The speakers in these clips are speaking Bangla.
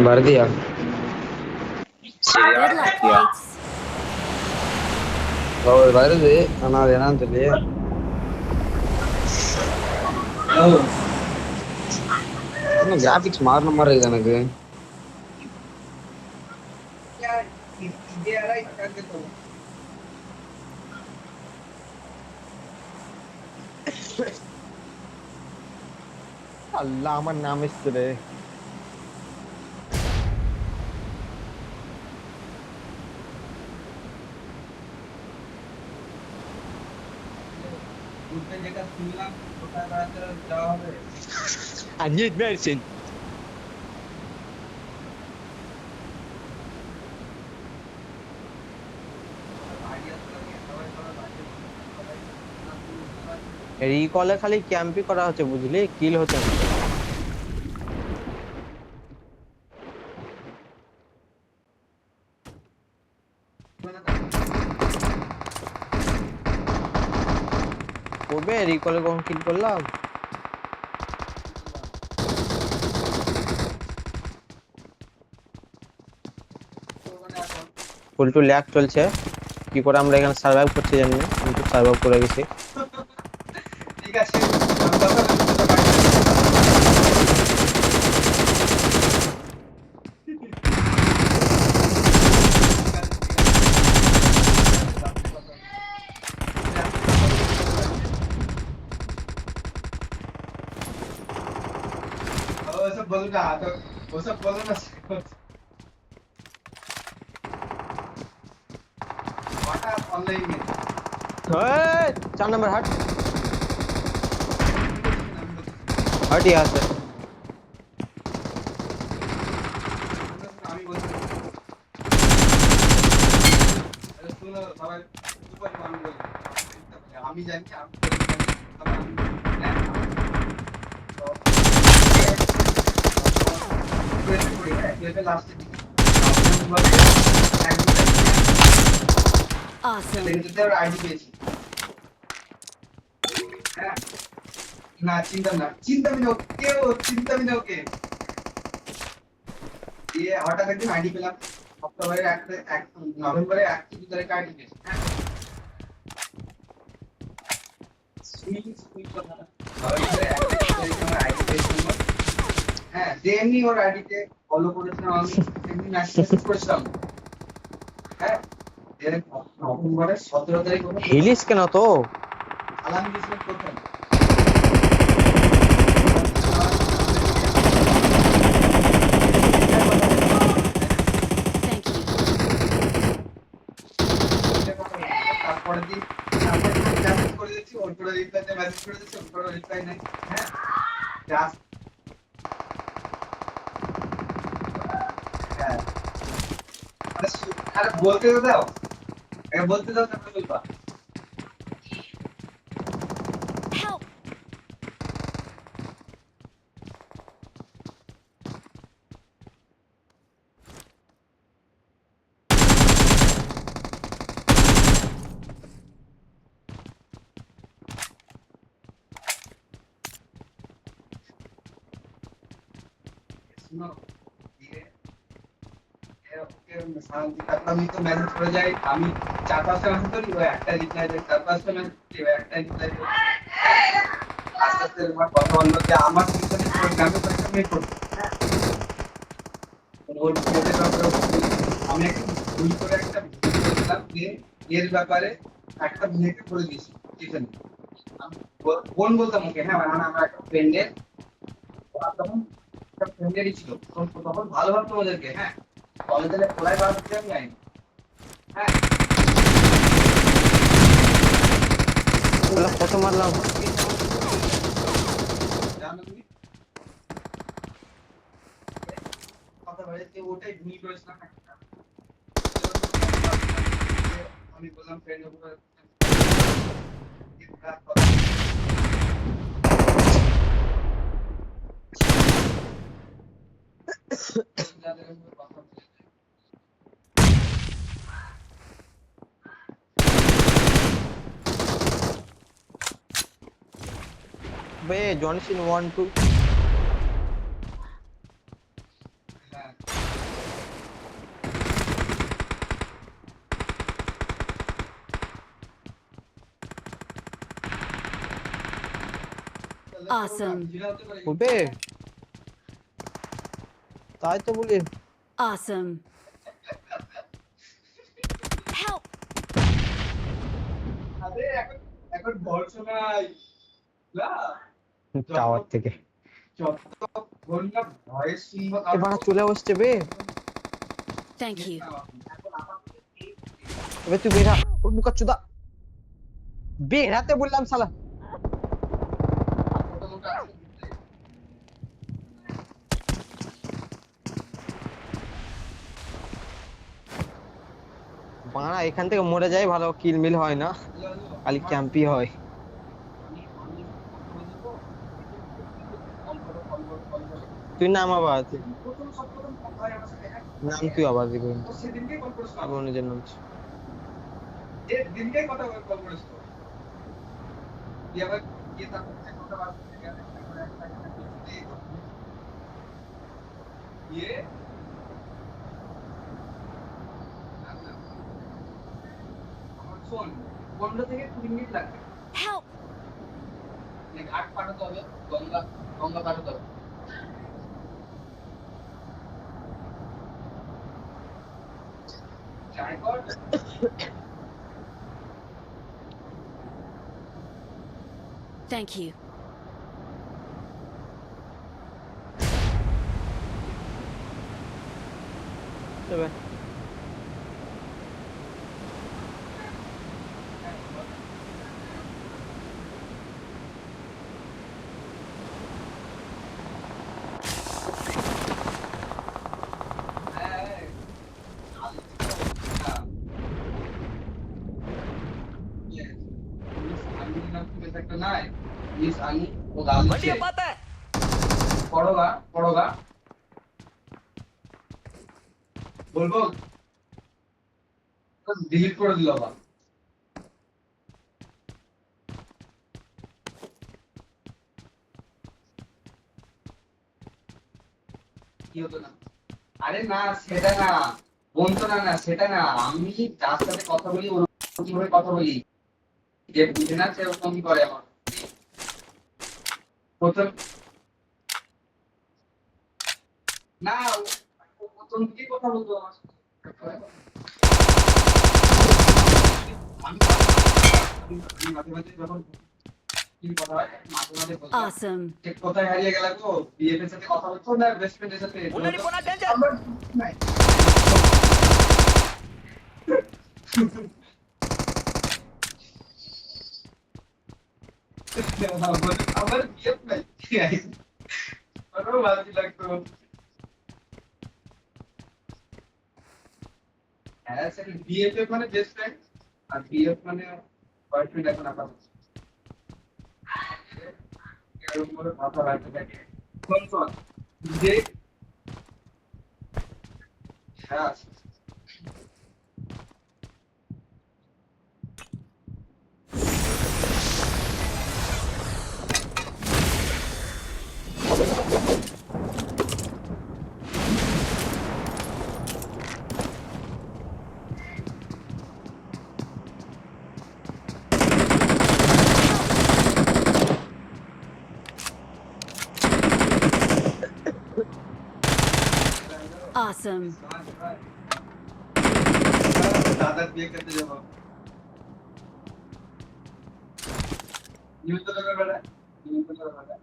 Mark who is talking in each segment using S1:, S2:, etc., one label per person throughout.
S1: भर दिया।
S2: சரியா
S3: Good luck,
S2: யா
S3: mates.
S1: வருது ஆனா அது என்னன்னு தெரியல. இன்னும் கிராபிக்ஸ் மாறின மாதிரி இருக்குது எனக்கு.
S4: আল্লাহ আমার নাম এসছে রে।
S2: Anjir versin.
S4: রিকলে খালি ক্যাম্পই করা হচ্ছে বুঝলি, কিল হচ্ছে না। করবে রিকলে কখন কিল করলাম। ফুল টু ল্যাগ চলছে, কি করে আমরা এখানে সার্ভাইভ করছি জানি না, কিন্তু সার্ভাইভ করে গেছি।
S5: ঠিক আছে ওসব বলো না তো, ওসব বলো না। হঠাৎ অনলাইনে
S4: 4 नंबर हट हट यहाँ से।
S5: আমি বলছি শুনো সবাই চুপ করে আমি বলি, আমি জানি লাস্টে
S3: Awesome.
S5: আইডি পেয়েছি। হ্যাঁ না চিন্তা না, চিন্তা বিনা কেউ চিন্তা বিনা ওকে দিয়ে হঠাৎ একদিন আইডি পেলাম অক্টোবরের নভেম্বরের 1 তারিখে আইডি পেয়েছি। হ্যাঁ যেমনি ওর আইডিতে ফলো করেছিলাম আমি, এমনি মেসেজ করেছিলাম। হ্যাঁ নভেম্বরের 17 তারিখ
S4: হিলিস কেন তো
S5: আলাম দিয়েছিলাম কোথায়
S3: Thank you.
S5: তারপরের দিন মেসেজ করে দিচ্ছি, ওর করে রিপ্লাইতে মেসেজ করে দিচ্ছি, ওর করে রিপ্লাই নাই। হ্যাঁ জাস্ট হ্যাঁ আরে বলতে তো দাও, বলতে দাও তারপরে বলবা।
S3: Help.
S5: শুনো আমি তো মেসেজ করে যাই, আমি 4-5টা মেসেজ করি, ও একটা রিপ্লাই দেয়, 4-5টা মেসেজ করি, ও একটা রিপ্লাই দেয়। আস্তে আস্তে আমার কথা বললো যে আমার পিছনে গ্রামে কয়েকটা মেয়ে করবো। ওর মেয়েদের ব্যাপারে আমি একটা ভুল করে একটা ভিডিও করেছিলাম যে এর ব্যাপারে একটা মেয়েকে করে দিয়েছি টিফিনে। বোন বলতাম ওকে, হ্যাঁ মানে আমার একটা ফ্রেন্ডের তখন একটা ফ্রেন্ডেরই ছিল, তখন ভালো ভাবতো ওদেরকে। হ্যাঁ কলেজে খোলায় বার দিতে আমি যাইনি। হ্যাঁ
S4: কত মারলাম।
S5: জানো তুমি কথা বলেছে ওটাই ভুল করেছিলাম। আমি বললাম ফ্রেন্ড উপর
S4: बे जॉनसन 1 2
S5: হ্যাঁ
S2: Awesome.
S4: হবে তাই তো বলি
S2: Awesome. Help!
S5: আরে এখন ভরসা নাই না
S4: টাওয়ার থেকে
S5: যতক্ষণ না ভয়েস শুনবো
S4: এবার চলে আসছে বে
S2: Thank you.
S5: এখন আপাতত এই
S4: এবার তুই বেরা ওর বুকা চুদা বেরাতে বললাম শালা
S5: মোটামুটি আছে
S4: বাড়া এখান থেকে মরে যায় ভালো কিল মিল হয় না খালি ক্যাম্পি হয় তুই নাম আবার নাম তুই আবার দিবি
S5: সেদিনকে কল করিস
S4: আমি নিজের নাম
S5: যে দিনকে কথা কল করিস তো দিয়ে আবার গিয়ে তারপর একটা বার দিয়ে আমার ফোন 15 থেকে 20 মিনিট লাগবে
S2: Help!
S5: ঘাট পাঠাতে হবে গঙ্গা গঙ্গা পাঠাতে হবে ট্রাই কর
S2: Thank you.
S4: তবে
S5: পড়োগা বলবো ডিলিট করে দিল আবার কি হতো না আরে না সেটা না বলতো না না সেটা না আমি যার সাথে কথা বলি ওর কিভাবে কথা বলি যে বুঝে না সে ওরকম করে আমার প্রথম না ও প্রথম থেকে কথা বলতো আমার সাথে আমি আমি মাঝে মাঝে যখন কি কথা হয় মাঝে মাঝে বলতাম
S2: Awesome.
S5: যে কোথায় হারিয়ে গেল গো বিএফ এর সাথে কথা বলছো না বেস্ট ফ্রেন্ডের সাথে আমার নাই আমার বিএফ নাই আরো ভালো লাগতো হ্যাঁ স্যার বিএফ মানে বেস্ট ফ্রেন্ড আর বিএফ মানে বয়ফ্রেন্ড এখন আপাতত এরকম করে কথা রাখতে থাকে শোন যে হ্যাঁ
S2: Awesome.
S5: दादा बिए करते जब न्यूज़ तो लगा बड़ा न्यूज़ तो लगा बड़ा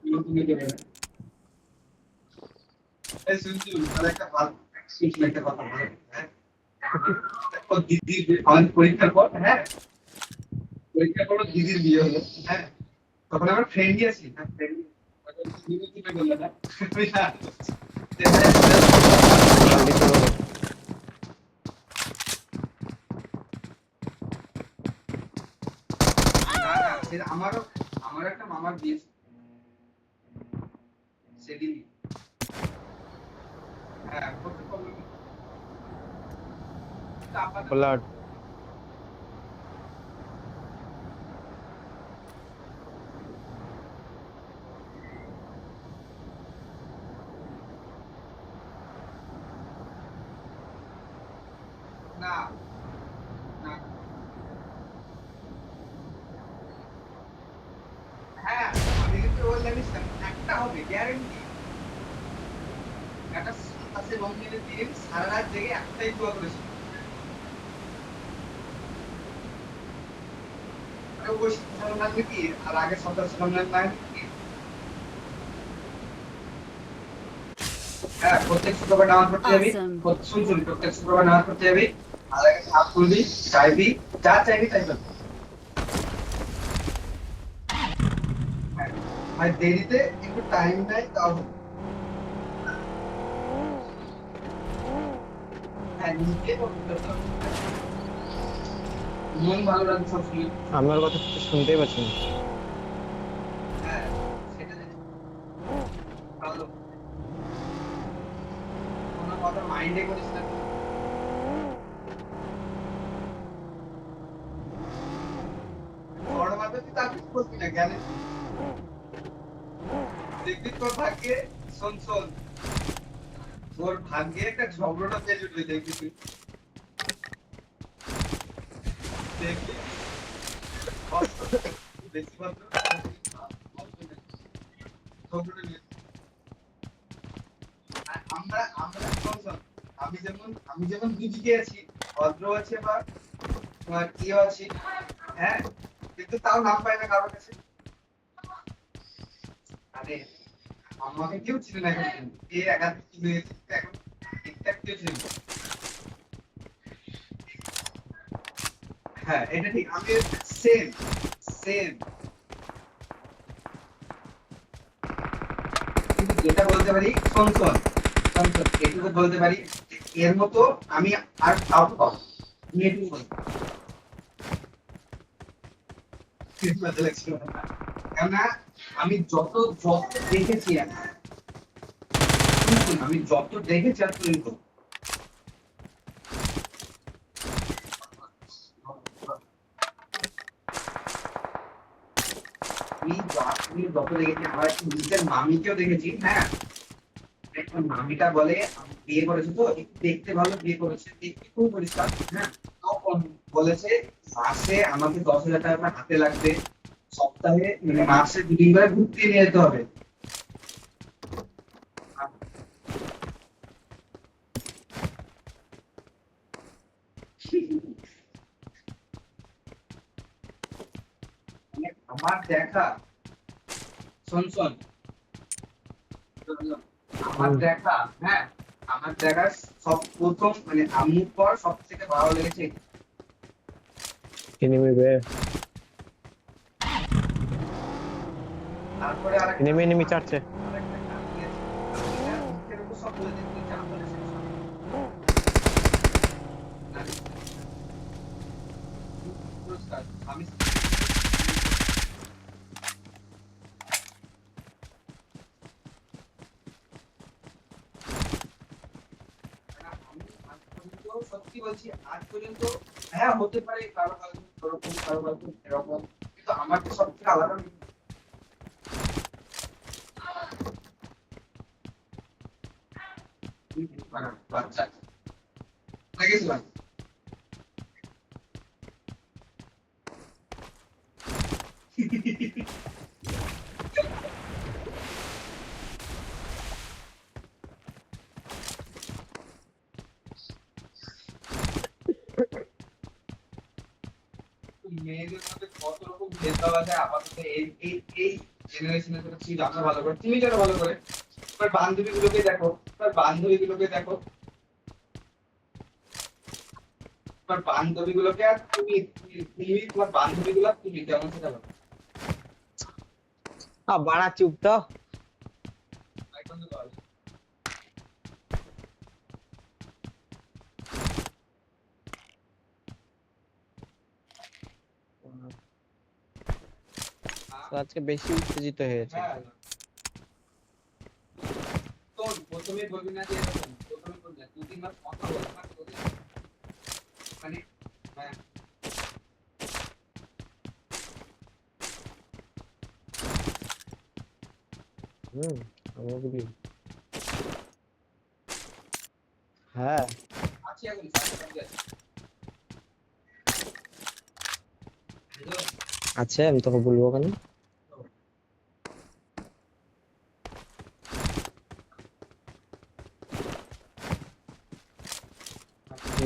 S5: न्यूज़ तो नहीं बड़ा ऐ सुनती हूँ मैं एक बात सुन लेते बात है और दीदी और পরীক্ষার পর হ্যাঁ পরীক্ষার পর দিদির বিয়ে হলো হ্যাঁ তখন আমার ফ্রেন্ডই আছে হ্যাঁ ফ্রেন্ড দিদি তুমি বললে না আমারও আমার একটা মামার বিয়ে সেদিন হ্যাঁ করতে পারলো
S4: ব্লাড
S5: গ্যারান্টি। একটা আছে রঙিনের টিম সারা রাত জেগে একটাই দোয়া করেছে, আর ওই সালাম লাগবে কি আর আগে সন্তান সালাম লাগবে কি। হ্যাঁ, প্রত্যেক শুক্রবার নামাজ পড়তে যাবি।
S2: Awesome.
S5: শুন প্রত্যেক শুক্রবার নামাজ পড়তে যাবি, আর আগে হাত তুলবি, চাইবি, যা চাইবি তাই পাবি। হ্যাঁ, আর দেরিতে একটু টাইম নেয় তাও হবে। হ্যাঁ, নিজে পবিত্র হতে হবে। মন ভালো রাখবে সবসময়।
S4: আমার কথা তো শুনতেই পাচ্ছি না।
S5: হ্যাঁ, সেটা জানি। ভালো। কোনো কথা মাইন্ডে করিস না। বড় মাপে তুই তার কিছু করবি না, জ্ঞানে দেখবি তোর ভাগ্যে। শোন, তোর ভাগ্যে একটা ঝগড়াটা পেয়ে উঠবে, দেখবি তুই। দেখবি বেশি মাত্র ঝগড়া নিয়ে। আর আমরা শোন, আমি যেমন দুদিকে আছি, ভদ্র আছে বা তোমার ইয়ে আছি, হ্যাঁ, কিন্তু তাও নাম পাই না কারোর কাছে। আরে আমাকে কেউ চিনে না এখন, কে একাধিক কি হয়েছে এখন ঠিকঠাক কেউ চিনে না। হ্যাঁ, এটা ঠিক, আমি সেম সেম। কিন্তু যেটা বলতে পারি, শোন, এটুকু বলতে পারি, এর মতো আমি আর কাউকে পাবো না। আমি এটুকু বলতে পারি। মজা লাগছিল না। কেননা আমি যত দেখেছি, আমি যত দেখেছি আর তৈরি করবো। আমি যত দেখেছি, আমার নিজের মামিকেও দেখেছি। হ্যাঁ, একটা মামিটা বলে আমি বিয়ে করেছি তো একটু দেখতে ভালো, বিয়ে করেছে দেখতে খুব পরিষ্কার। হ্যাঁ, তখন বলেছে মাসে আমাকে 10,000 টাকা করে হাতে লাগবে, সপ্তাহে মানে মাসে 2 দিন করে ঘুরতে নিয়ে যেতে হবে। মানে আমার দেখা, শোন, আমার দেখা, হ্যাঁ, আমার দেখা সব প্রথম মানে আম্মুর পর সব থেকে ভালো লেগেছে।
S4: এনিমি বে,
S5: তারপরে আর
S4: এনিমি চাচ্ছে।
S5: আরেকটা গান দিয়েছে, গানটা মুখের উপর সব বলে দিচ্ছে, যা বলেছে সব। না, পুরস্কার আমি আমি আজ পর্যন্ত সত্যি বলছি, আজ পর্যন্ত হ্যাঁ হতে পারে কারো কারো এরকম, কারো কারো এরকম, কিন্তু আমার তো সব থেকে আলাদা বাচ্চা দেখেছিলাম। মেয়েদের মধ্যে কত রকম ভেদভাব আছে আপাতত এই এই এই জেনারেশনের কথা তুমি জানো ভালো করে, তুমি জানো ভালো করে। তোমার বান্ধবীগুলোকে দেখো, তোমার বান্ধবীগুলোকে আর তুমি তোমার বান্ধবীগুলো আর তুমি কেমন সেটা বলো।
S4: বাড়া চুপ তো।
S5: এখন তো বলো।
S4: তো আজকে বেশি উত্তেজিত হয়েছে।
S5: হ্যাঁ, তোর প্রথমে বলবি না যে এরকম, প্রথমে বলবি না 2-3 মাস কথা বলবি না তোদের মানে। হ্যাঁ,
S4: আমাকে দিও। হ্যাঁ,
S5: আছি এখন সাথে সাথে আছি। হ্যালো,
S4: আছে, আমি তোকে বলবো কেন।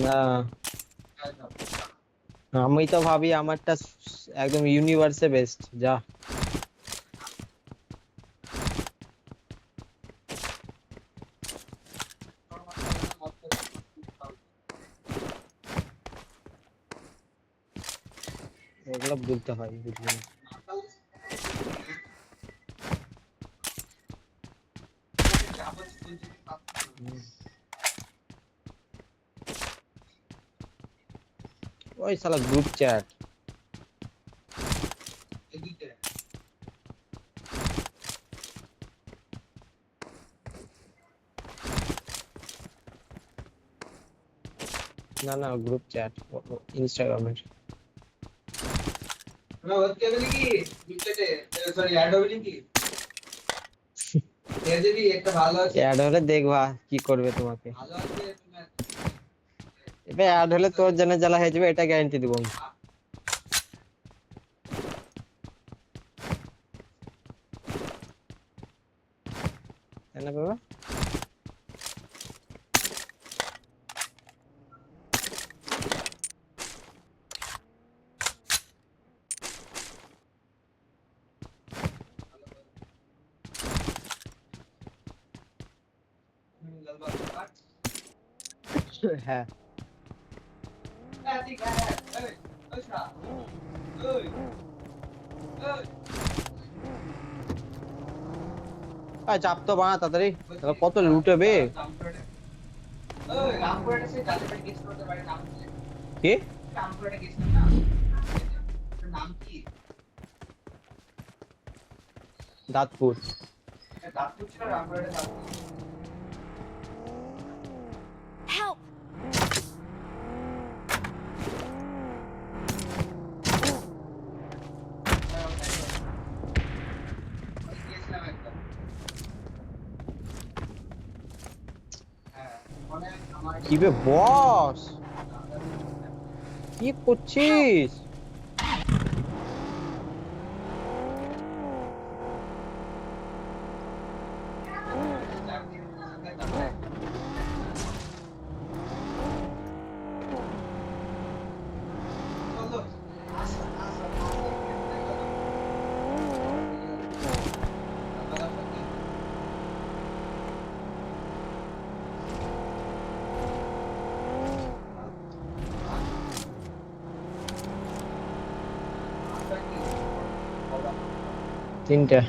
S4: না, আমি তো ভাবি আমারটা একদম ইউনিভার্সে বেস্ট। যা ওগুলো বলতে হয়, বুঝলি না? হুম। ওই শালা গ্রুপ চ্যাট। না না, গ্রুপ চ্যাট ইনস্টাগ্রামের।
S5: না ওকে বলি কি বিটেতে সরি অ্যাড হবে নাকি এর যদি একটা ভালো আছে
S4: অ্যাড হলে দেখবা কি করবে তোমাকে।
S5: ভালো আছে তুমি
S4: এবার অ্যাড হলে তোর জন্য জ্বালা হয়ে যাবে, এটা গ্যারান্টি দিব আমি। তাই না বাবা? হ্যাঁ,
S5: ঠিক আছে এই ওই শালা ওই ওই
S4: চাপ তো বানা তাড়াতাড়ি, তাহলে কত লুটেবে।
S5: ওই রামপুরহাটে সে জালুবাড়ি গেছিল তোর বাড়ির নাম কি
S4: কি
S5: রামপুরহাটে গেছিল না তোর নাম কি
S4: দাঁতপুর?
S5: দাঁতপুর ছিল রামপুরহাটে দাঁতপুর
S2: Help!
S5: গিয়েছিলাম একবার হ্যাঁ মানে আমার
S4: কি বে বস, কি করছিস? তিনটা।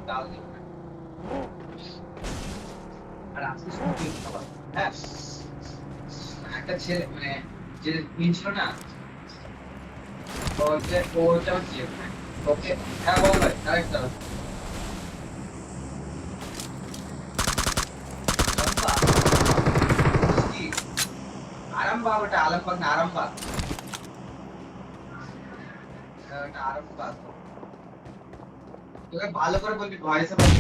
S5: ডাল দিব আর আজকে সত্যি খাবার হ্যাঁ একটা ছেলে মানে যে ছিল না ওটা হচ্ছে ওকে হ্যাঁ বল ভাই আরেকটা আরামবাগ ওটা আরামবাগ না আরামবাগ ওটা আরামবাগ তোকে ভালো করে বলবি ভয়েসে বলবি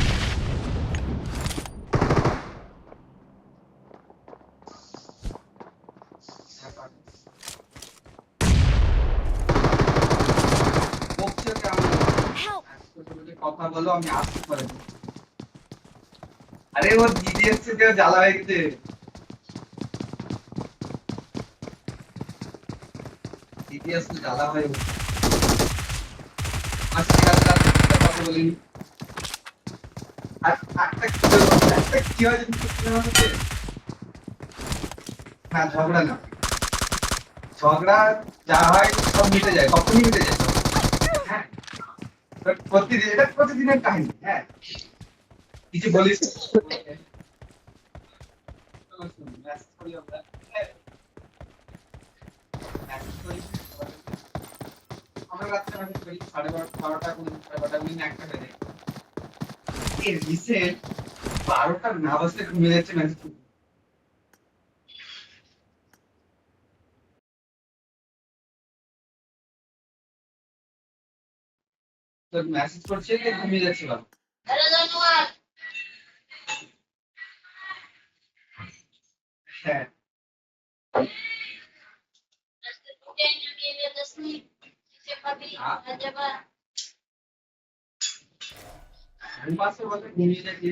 S5: বকছে কেমন
S2: Help!
S5: কথা বলো আমি আসতে পারি আরে ও দিদি এসছে যে জ্বালা হয়ে গেছে দিদি এসছে জ্বালা হয়ে গেছে আজকে কথা বলিনি আর একটা কি হয় হ্যাঁ ঝগড়া না ঝগড়া যা হয় সব মিটে যায় কখনই মিটে যায় হ্যাঁ প্রতিদিন এটা প্রতিদিনের কাহিনী হ্যাঁ কিছু বলিস আমরা রাত্রে মেসেজ করি 12:30 12টা কোন 1টা বেজে এই রিসেন্ট 12টা না বাজতে ঘুমিয়ে যাচ্ছে মেসেজ তো মেসেজ করছে যে ঘুমিয়ে যাচ্ছিলাম হ্যাঁ ঘুমাচ্ছে বলতে ঘুমিয়ে যাচ্ছি